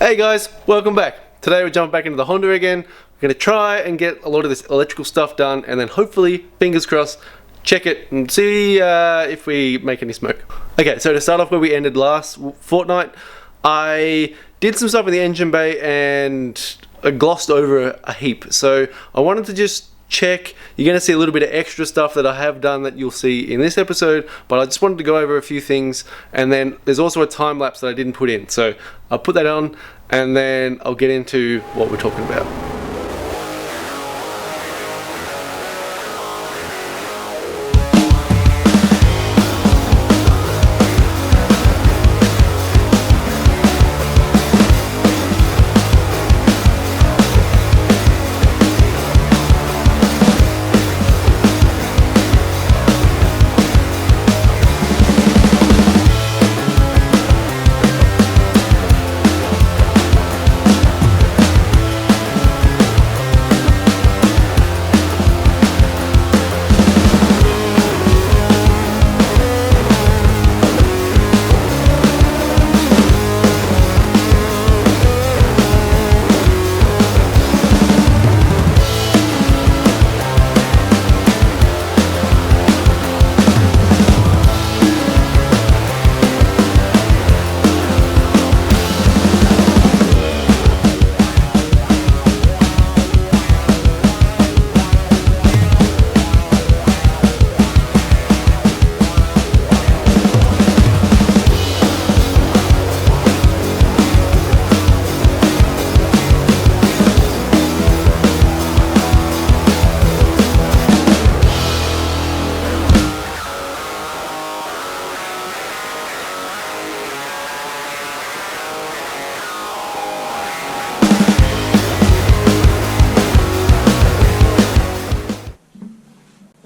Hey guys, welcome back. Today we're jumping back into the Honda again. We're going to try and get a lot of this electrical stuff done and then hopefully, fingers crossed, check it and see if we make any smoke. Okay, so to start off where we ended last fortnight, I did some stuff in the engine bay and I glossed over a heap. So I wanted to just check. You're going to see a little bit of extra stuff that I have done that you'll see in this episode, but I just wanted to go over a few things, and then there's also a time lapse that I didn't put in, so I'll put that on and then I'll get into what we're talking about.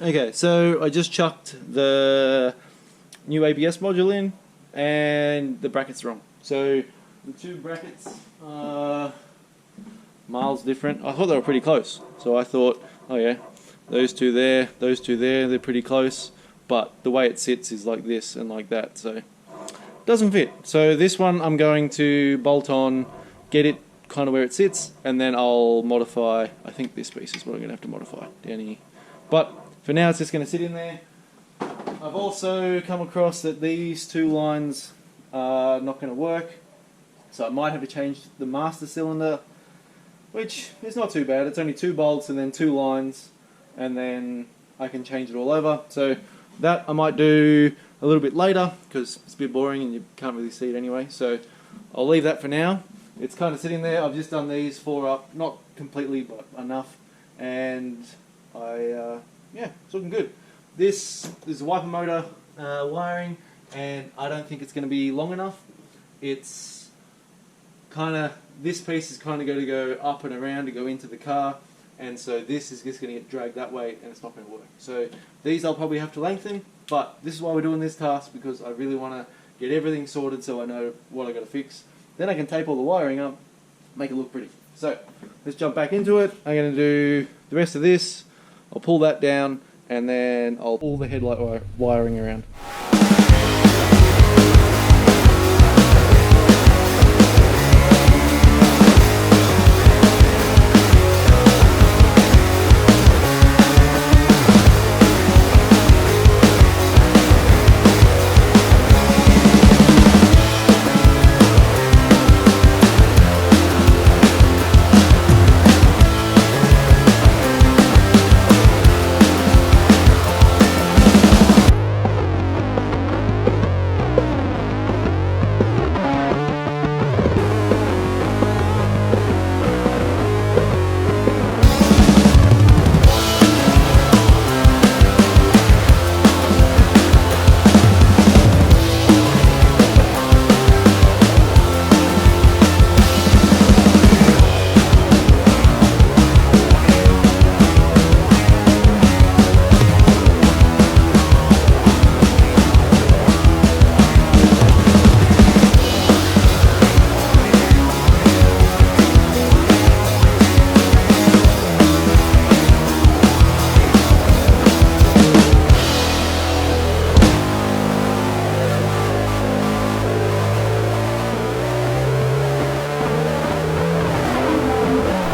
Okay, so I just chucked the new ABS module in and the brackets wrong. So the two brackets are miles different. I thought they were pretty close. So I thought, oh yeah, those two there, they're pretty close. But the way it sits is like this and like that, so it doesn't fit. So this one I'm going to bolt on, get it kind of where it sits, and then I'll modify. I think this piece is what I'm going to have to modify down here. But for now it's just going to sit in there. I've also come across that these two lines are not going to work, so I might have to change the master cylinder, which is not too bad. It's only 2 bolts and then 2 lines, and then I can change it all over. So that I might do a little bit later because it's a bit boring and you can't really see it anyway, so I'll leave that for now. It's kind of sitting there. I've just done these 4 up, not completely but enough, and yeah, it's looking good. This is a wiper motor wiring, and I don't think it's going to be long enough. It's kind of, this piece is kind of going to go up and around to go into the car, and so this is just going to get dragged that way and it's not going to work. So these I'll probably have to lengthen, but this is why we're doing this task, because I really want to get everything sorted so I know what I got to fix. Then I can tape all the wiring up, make it look pretty. So let's jump back into it. I'm going to do the rest of this. I'll pull that down and then I'll pull the headlight wiring around.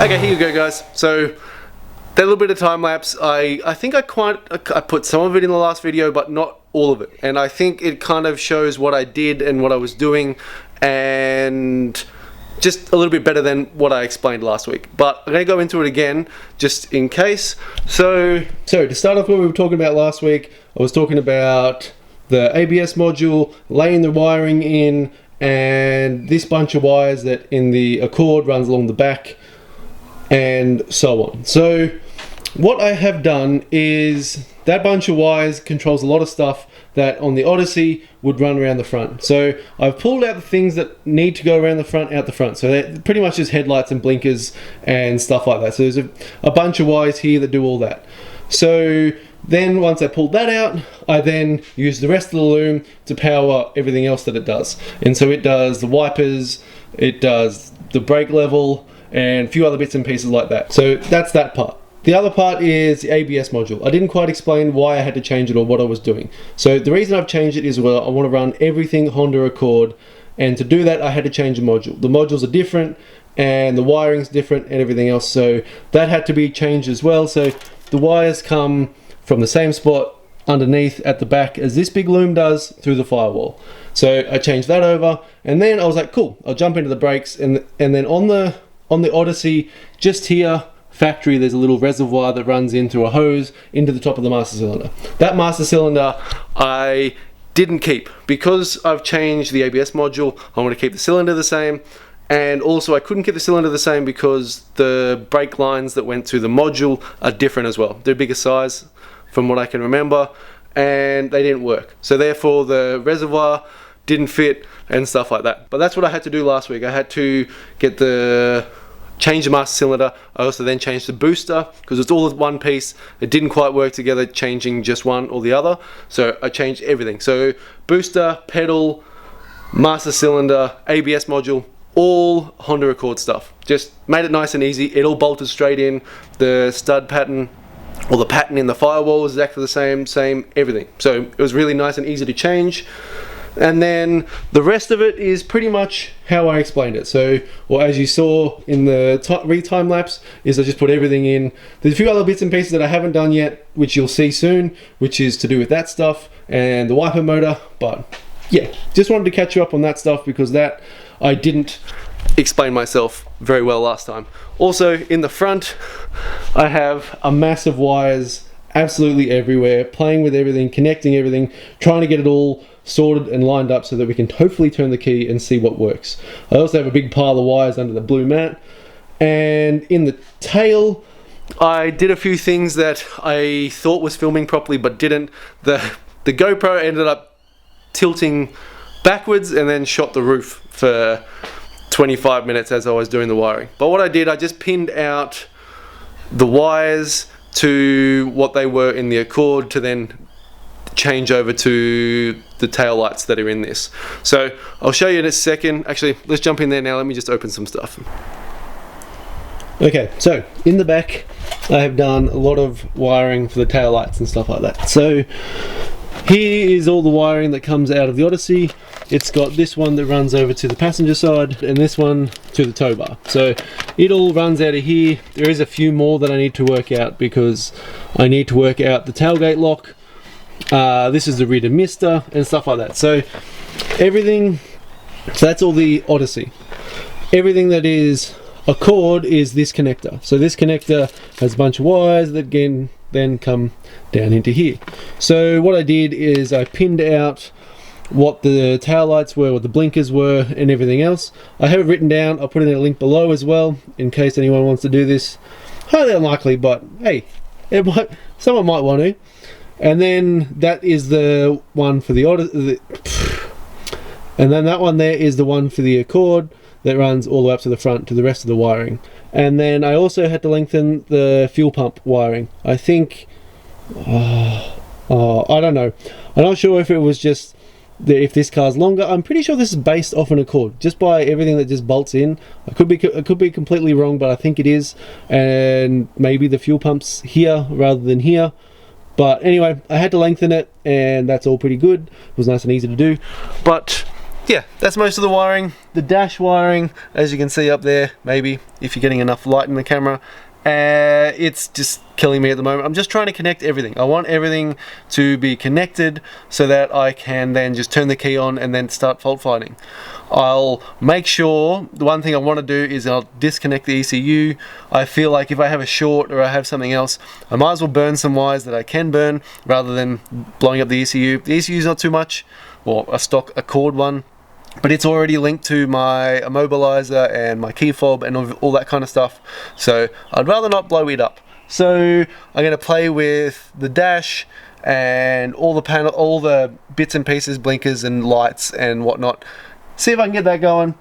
Okay, here you go, guys. So that little bit of time lapse, I think I put some of it in the last video, but not all of it. And I think it kind of shows what I did and what I was doing, and just a little bit better than what I explained last week. But I'm going to go into it again, just in case. So to start off what we were talking about last week, I was talking about the ABS module, laying the wiring in, and this bunch of wires that in the Accord runs along the back, and so on. So what I have done is that bunch of wires controls a lot of stuff that on the Odyssey would run around the front. So I've pulled out the things that need to go around the front out the front. So they're pretty much just headlights and blinkers and stuff like that. So there's a bunch of wires here that do all that. So then once I pulled that out, I then use the rest of the loom to power everything else that it does. And so it does the wipers, it does the brake level, and a few other bits and pieces like that. So that's that part. The other part is the ABS module. I didn't quite explain why I had to change it or what I was doing. So the reason I've changed it is, well, I want to run everything Honda Accord, and to do that I had to change the module. The modules are different and the wiring's different and everything else, so that had to be changed as well. So the wires come from the same spot underneath at the back as this big loom does through the firewall. So I changed that over, and then I was like, cool, I'll jump into the brakes, and then on the Odyssey, just here, factory, there's a little reservoir that runs in through a hose into the top of the master cylinder. That master cylinder I didn't keep because I've changed the ABS module. I want to keep the cylinder the same, and also I couldn't keep the cylinder the same because the brake lines that went through the module are different as well. They're bigger size from what I can remember, and they didn't work. So therefore the reservoir didn't fit and stuff like that. But that's what I had to do last week. I had to change the master cylinder. I also then changed the booster because it's all one piece. It didn't quite work together changing just one or the other. So I changed everything. So booster, pedal, master cylinder, ABS module, all Honda Accord stuff. Just made it nice and easy. It all bolted straight in. The stud pattern or the pattern in the firewall was exactly the same everything. So it was really nice and easy to change. And then the rest of it is pretty much how I explained it. So, or as you saw in the time lapse, is I just put everything in. There's a few other bits and pieces that I haven't done yet, which you'll see soon, which is to do with that stuff and the wiper motor. But yeah, just wanted to catch you up on that stuff because that I didn't explain myself very well last time. Also, in the front, I have a mass of wires absolutely everywhere, playing with everything, connecting everything, trying to get it all sorted and lined up so that we can hopefully turn the key and see what works. I also have a big pile of wires under the blue mat, and in the tail I did a few things that I thought was filming properly but didn't. The GoPro ended up tilting backwards and then shot the roof for 25 minutes as I was doing the wiring. But what I did, I just pinned out the wires to what they were in the Accord to then change over to the tail lights that are in this. So I'll show you in a second. Actually, let's jump in there now. Let me just open some stuff. Okay, so in the back I have done a lot of wiring for the tail lights and stuff like that. So here is all the wiring that comes out of the Odyssey. It's got this one that runs over to the passenger side and this one to the tow bar. So it all runs out of here. There is a few more that I need to work out because I need to work out the tailgate lock. This is the rear demister and stuff like that. So everything, so that's all the Odyssey. Everything that is Accord is this connector. So this connector has a bunch of wires that can then come down into here. So what I did is I pinned out what the tail lights were, what the blinkers were, and everything else. I have it written down. I'll put it in a link below as well in case anyone wants to do this. Highly unlikely, but hey, someone might want to. And then that is the one for the Odyssey, and then that one there is the one for the Accord that runs all the way up to the front to the rest of the wiring. And then I also had to lengthen the fuel pump wiring. I think, I don't know. I'm not sure if it was just if this car's longer. I'm pretty sure this is based off an Accord, just by everything that just bolts in. I could be completely wrong, but I think it is. And maybe the fuel pump's here rather than here. But anyway, I had to lengthen it, and that's all pretty good. It was nice and easy to do. But yeah, that's most of the wiring. The dash wiring, as you can see up there, maybe, if you're getting enough light in the camera, it's just killing me at the moment. I'm just trying to connect everything. I want everything to be connected so that I can then just turn the key on and then start fault finding. I'll make sure, the one thing I want to do is I'll disconnect the ECU. I feel like if I have a short or I have something else, I might as well burn some wires that I can burn rather than blowing up the ECU. The ECU is not too much, or a stock Accord one, but it's already linked to my immobilizer and my key fob and all that kind of stuff, so I'd rather not blow it up. So I'm going to play with the dash and all the bits and pieces, blinkers and lights and whatnot. See if I can get that going.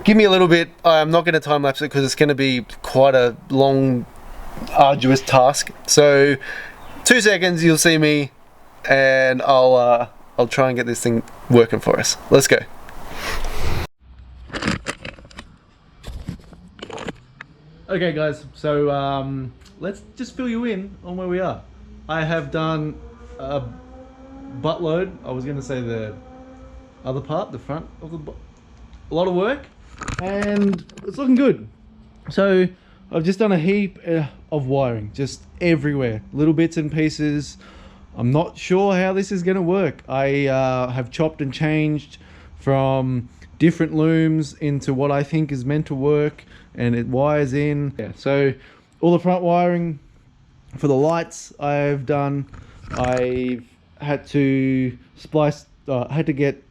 Give me a little bit. I'm not going to time lapse it because it's going to be quite a long, arduous task. So 2 seconds, you'll see me, and I'll try and get this thing working for us. Let's go. Okay guys, so let's just fill you in on where we are. I have done a buttload. I was going to say the other part, the front of the a lot of work, and it's looking good. So I've just done a heap of wiring, just everywhere, little bits and pieces. I'm not sure how this is going to work. I have chopped and changed from different looms into what I think is meant to work, and it wires in. Yeah, so all the front wiring for the lights I've done. I've had to splice,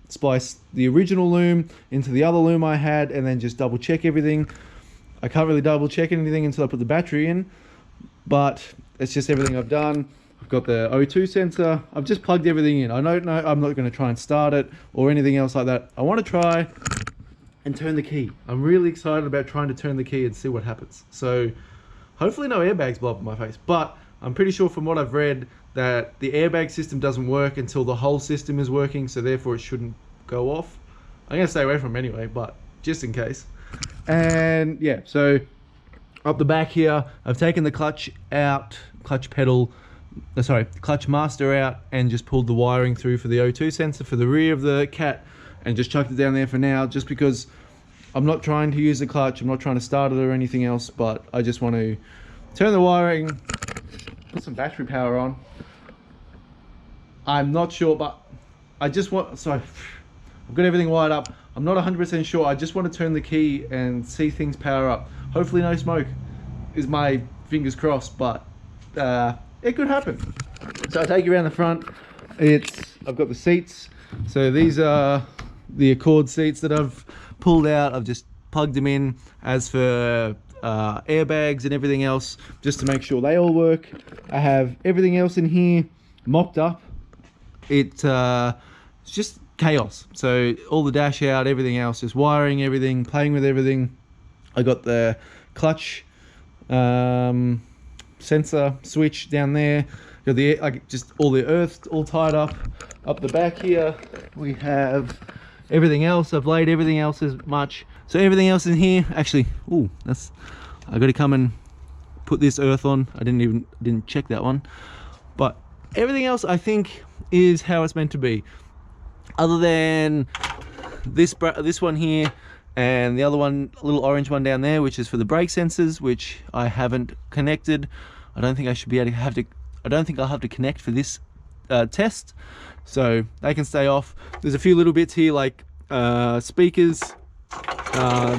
splice the original loom into the other loom I had, and then just double check everything. I can't really double check anything until I put the battery in, but it's just everything I've done. I've got the O2 sensor. I've just plugged everything in. I don't know, I'm not going to try and start it or anything else like that. I want to try and turn the key. I'm really excited about trying to turn the key and see what happens. So hopefully no airbags blow up in my face, but I'm pretty sure from what I've read that the airbag system doesn't work until the whole system is working, so therefore it shouldn't go off. I'm going to stay away from them anyway, but just in case. And yeah, so up the back here, I've taken the clutch out, clutch master out, and just pulled the wiring through for the O2 sensor for the rear of the Cat, and just chucked it down there for now, just because I'm not trying to use the clutch, I'm not trying to start it or anything else, but I just want to turn the wiring, put some battery power on. I'm not sure, but I just want, so I've got everything wired up. I'm not 100% sure. I just want to turn the key and see things power up. Hopefully no smoke is my fingers crossed, but it could happen. So I'll take you around the front. I've got the seats. So these are the Accord seats that I've pulled out. I've just plugged them in. As for airbags and everything else, just to make sure they all work, I have everything else in here mocked up. It's just chaos. So all the dash out, everything else, just wiring everything, playing with everything. I got the clutch sensor switch down there. Got the just all the earth all tied up. Up the back here we have everything else. I've laid everything else as much. So everything else in here, actually, I got to come and put this earth on. I didn't check that one, but everything else I think is how it's meant to be, other than this one here and the other one, a little orange one down there, which is for the brake sensors, which I haven't connected. I don't think I should be able to I don't think I'll have to connect for this test, so they can stay off. There's a few little bits here like speakers.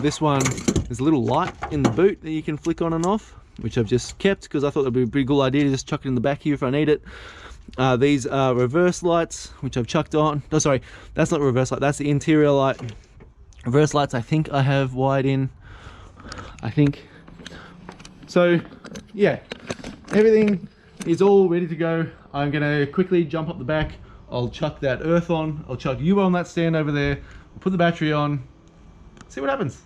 This one, there's a little light in the boot that you can flick on and off, which I've just kept because I thought it'd be a pretty good idea to just chuck it in the back here if I need it. These are reverse lights, which I've chucked on. No, sorry, that's not reverse light, that's the interior light. Reverse lights I think I have wired in, I think. So yeah, everything is all ready to go. I'm gonna quickly jump up the back. I'll chuck that earth on, I'll chuck you on that stand over there, I'll put the battery on, see what happens.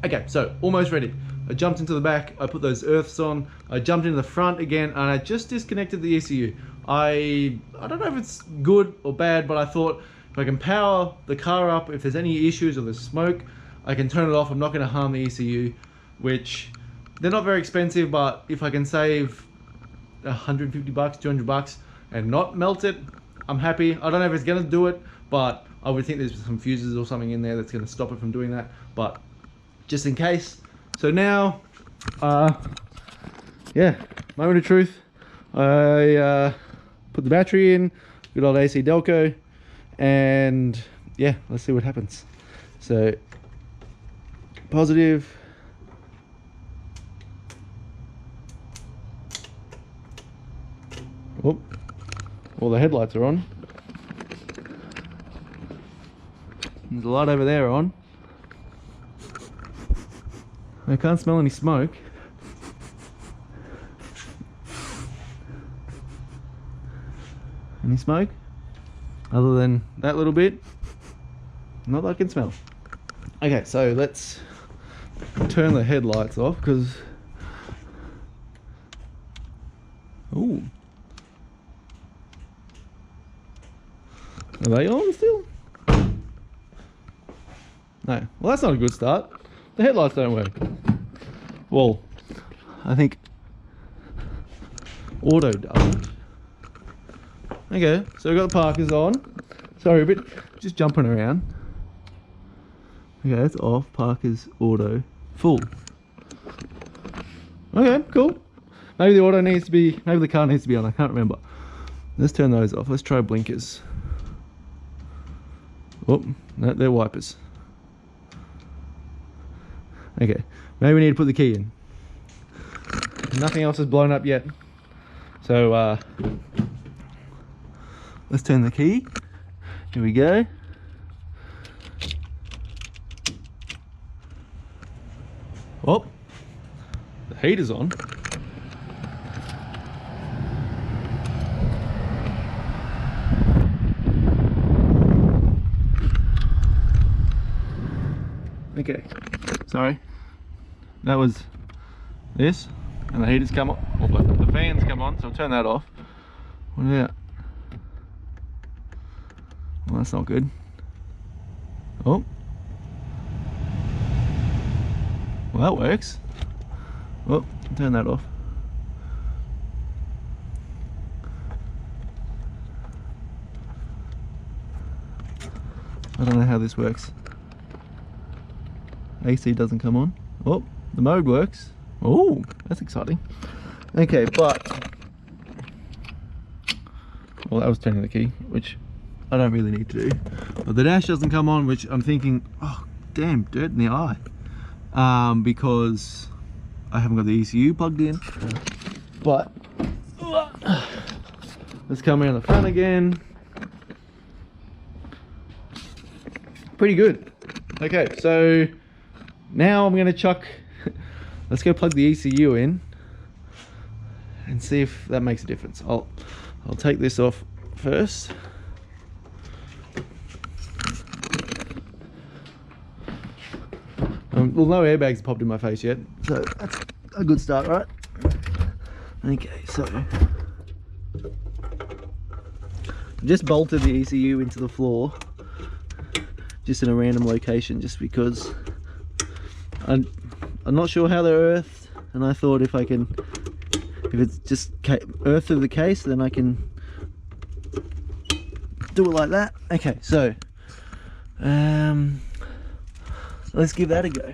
Okay, so almost ready. I jumped into the back, I put those earths on, I jumped into the front again, and I just disconnected the ECU. I don't know if it's good or bad, but I thought if I can power the car up, if there's any issues or there's smoke, I can turn it off. I'm not going to harm the ECU, which they're not very expensive, but if I can save 150 bucks, 200 bucks and not melt it, I'm happy. I don't know if it's going to do it, but I would think there's some fuses or something in there that's going to stop it from doing that, but just in case. So now, yeah, moment of truth. I put the battery in, good old AC Delco, and yeah, let's see what happens. So positive. Oh, all the headlights are on. There's a light over there on. I can't smell any smoke. Any smoke? Other than that little bit? Not that I can smell. Okay, so let's turn the headlights off because... Ooh. Are they on still? No. Well, that's not a good start. The headlights don't work. Well, I think auto doesn't. Okay, so we've got the parkers on. Sorry, but just jumping around. Okay, that's off. Parkers, auto, full. Okay, cool. Maybe the auto needs to be, maybe the car needs to be on. I can't remember. Let's turn those off. Let's try blinkers. Oh, no, they're wipers. Okay, maybe we need to put the key in. Nothing else is blown up yet. So, let's turn the key. Here we go. Oh, the heater's on. Okay, sorry. That was this, and the heaters come on. Well, the fans come on, so I'll turn that off. What about? Well, that's not good. Oh. Well, that works. Oh, turn that off. I don't know how this works. AC doesn't come on. Oh, the mode works. Oh, that's exciting. Okay, but... Well, that was turning the key, which I don't really need to do. But the dash doesn't come on, which I'm thinking, oh, damn, dirt in the eye. Because I haven't got the ECU plugged in. But let's come around the front again. Pretty good. Okay, so now I'm gonna chuck, let's go plug the ECU in and see if that makes a difference. I'll take this off first. Well, no airbags popped in my face yet, so that's a good start, right? Okay, so just bolted the ECU into the floor, just in a random location, just because I'm not sure how they're earthed, and I thought if it's just earth through the case, then I can do it like that. Okay, so let's give that a go.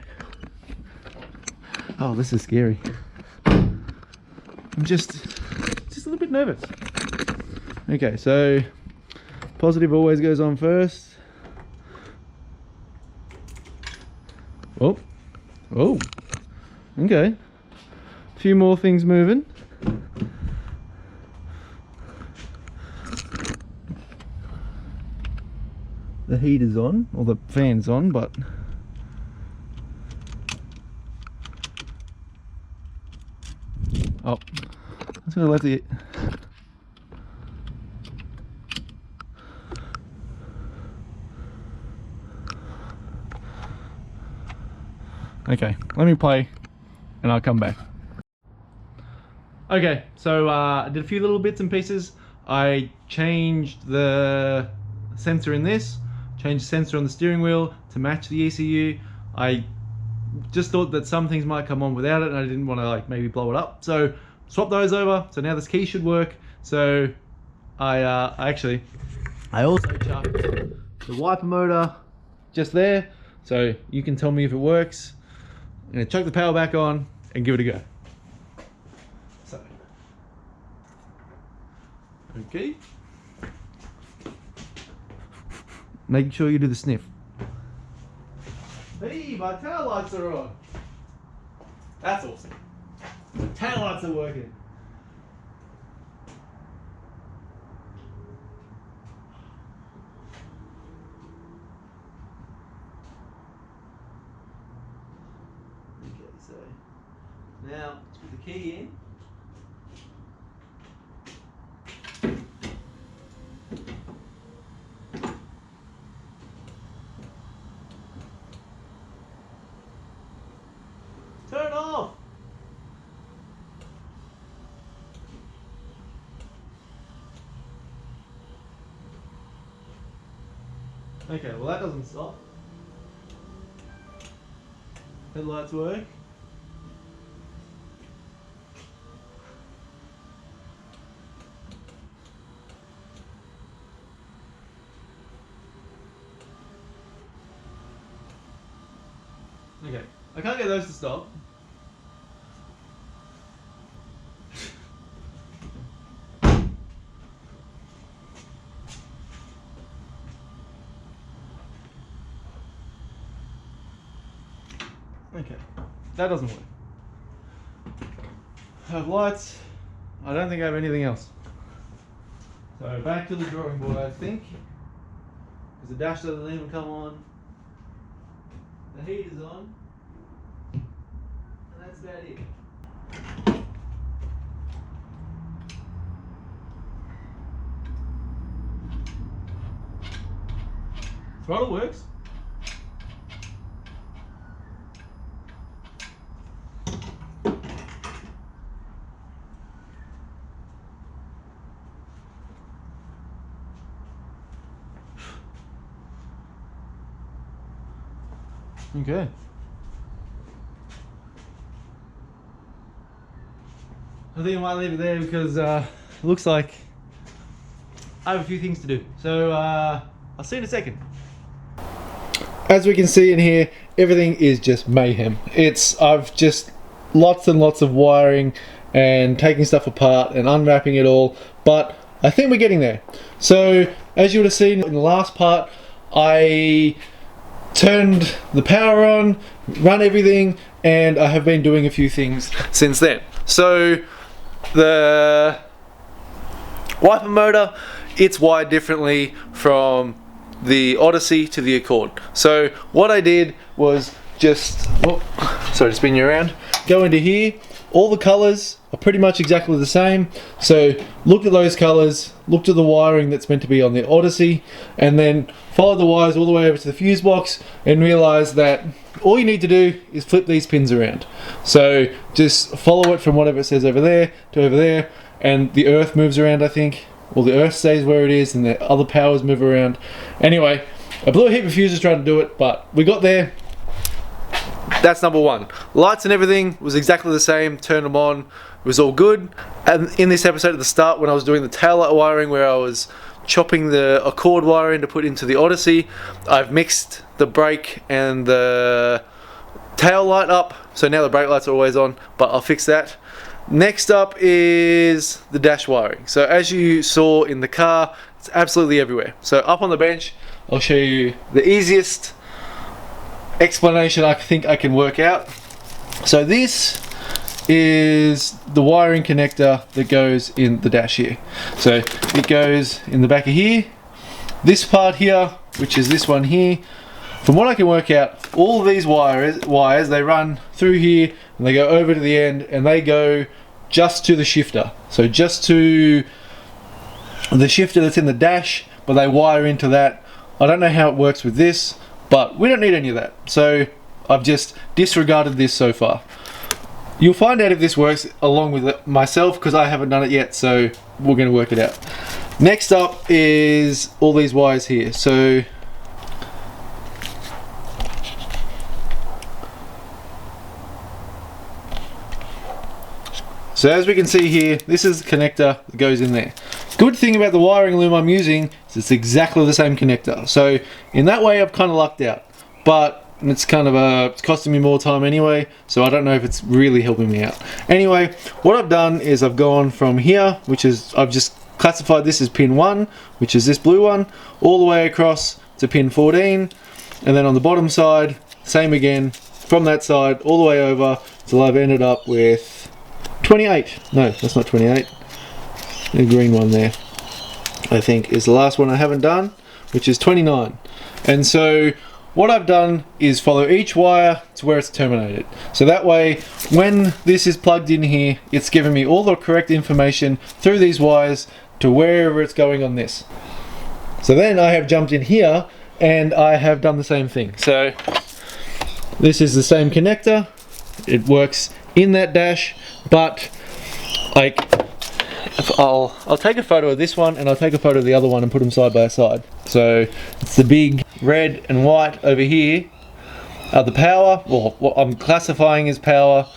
Oh, this is scary. I'm just a little bit nervous. Okay, so positive always goes on first. Oh, okay. A few more things moving. The heater's on, or the fan's on, but oh, I'm just gonna let the okay, let me play and I'll come back. Okay, so I did a few little bits and pieces. I changed the sensor in this, changed the sensor on the steering wheel to match the ECU. I just thought that some things might come on without it and I didn't want to like maybe blow it up. So swap those over, so now this key should work. So I also chucked the wiper motor just there, so you can tell me if it works. I'm gonna chuck the power back on and give it a go. So, okay. Making sure you do the sniff. Hey, my tail lights are on. That's awesome. The tail lights are working. Okay, so now let's put the key in. Turn off! Okay, well that doesn't stop. Headlights work. Okay, I can't get those to stop. Okay, that doesn't work. I have lights. I don't think I have anything else. So back to the drawing board, I think. Because the dash doesn't even come on. The heat is on. And that's about it. Throttle works. Okay. I think I might leave it there because it looks like I have a few things to do. So I'll see you in a second. As we can see in here, everything is just mayhem. I've just lots and lots of wiring and taking stuff apart and unwrapping it all, but I think we're getting there. So as you would have seen in the last part, I turned the power on, run everything, and I have been doing a few things since then. So the wiper motor, it's wired differently from the Odyssey to the Accord. So what I did was just, sorry to spin you around, go into here. All the colours are pretty much exactly the same. So looked at those colours, looked at the wiring that's meant to be on the Odyssey, and then followed the wires all the way over to the fuse box and realised that all you need to do is flip these pins around. So just follow it from whatever it says over there to over there, and the earth moves around, I think. Well, the earth stays where it is and the other powers move around. Anyway, I blew a heap of fuses trying to do it, but we got there. That's number one. Lights and everything was exactly the same, turned them on, it was all good. And in this episode at the start, when I was doing the taillight wiring, where I was chopping the Accord wiring to put into the Odyssey, I've mixed the brake and the tail light up, so now the brake lights are always on, but I'll fix that. Next up is the dash wiring. So as you saw in the car, it's absolutely everywhere. So up on the bench, I'll show you the easiest explanation I think I can work out. So this is the wiring connector that goes in the dash here. So it goes in the back of here. This part here, which is this one here, from what I can work out, all of these wires, they run through here and they go over to the end and they go just to the shifter. So just to the shifter that's in the dash, but they wire into that. I don't know how it works with this, but we don't need any of that. So I've just disregarded this so far. You'll find out if this works along with it myself, because I haven't done it yet, so we're going to work it out. Next up is all these wires here. So as we can see here, this is the connector that goes in there. Good thing about the wiring loom I'm using is it's exactly the same connector. So in that way I've kind of lucked out. But it's kind of it's costing me more time anyway, so I don't know if it's really helping me out. Anyway, what I've done is I've gone from here, which is, I've just classified this as pin 1, which is this blue one, all the way across to pin 14, and then on the bottom side, same again, from that side all the way over, till I've ended up with 28. No, that's not 28. The green one there, I think, is the last one I haven't done, which is 29. And so what I've done is follow each wire to where it's terminated. So that way, when this is plugged in here, it's giving me all the correct information through these wires to wherever it's going on this. So then I have jumped in here and I have done the same thing. So this is the same connector. It works in that dash, but like, I'll take a photo of this one and I'll take a photo of the other one and put them side by side. So it's the big red and white over here are the power, well, what I'm classifying as power,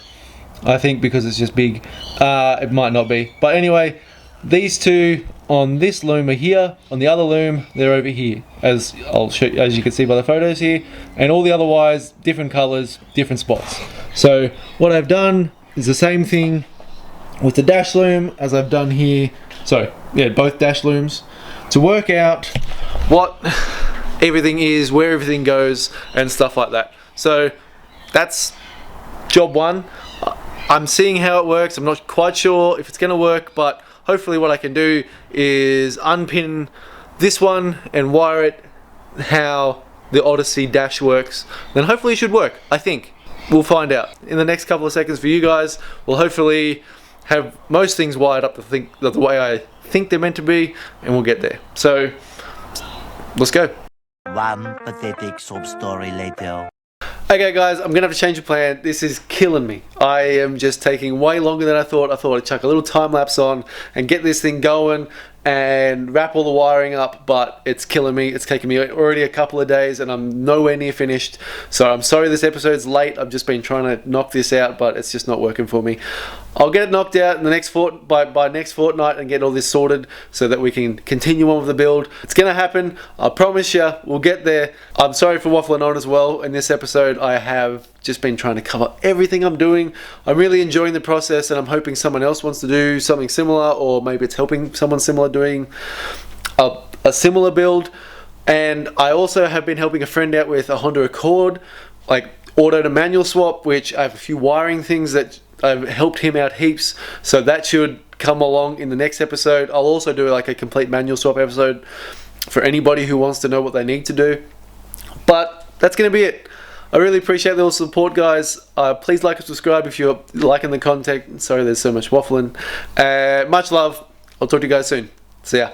I think, because it's just big. It might not be, but anyway, these two on this loom are here. On the other loom, they're over here, as I'll show you, as you can see by the photos here. And all the other wires, different colors, different spots. So what I've done is the same thing with the dash loom as I've done here. So yeah, both dash looms, to work out what everything is, where everything goes, and stuff like that. So that's job 1. I'm seeing how it works. I'm not quite sure if it's going to work, but hopefully what I can do is unpin this one and wire it how the Odyssey dash works. Then hopefully it should work, I think. We'll find out. In the next couple of seconds for you guys, we'll hopefully have most things wired up the way I think they're meant to be, and we'll get there. So let's go. One pathetic sob story later. Okay guys, I'm gonna have to change the plan. This is killing me. I am just taking way longer than I thought. I thought I'd chuck a little time lapse on and get this thing going and wrap all the wiring up, but it's killing me. It's taken me already a couple of days and I'm nowhere near finished. So I'm sorry this episode's late. I've just been trying to knock this out, but it's just not working for me. I'll get it knocked out in the next by next fortnight and get all this sorted so that we can continue on with the build. It's gonna happen. I promise you, we'll get there. I'm sorry for waffling on as well. In this episode, I have just been trying to cover everything I'm doing. I'm really enjoying the process and I'm hoping someone else wants to do something similar, or maybe it's helping someone similar doing a similar build. And I also have been helping a friend out with a Honda Accord, like auto to manual swap, which I have a few wiring things that I've helped him out heaps, so that should come along in the next episode. I'll also do like a complete manual swap episode for anybody who wants to know what they need to do. But that's going to be it. I really appreciate the support, guys. Please like and subscribe if you're liking the content. Sorry there's so much waffling. Much love. I'll talk to you guys soon. See ya.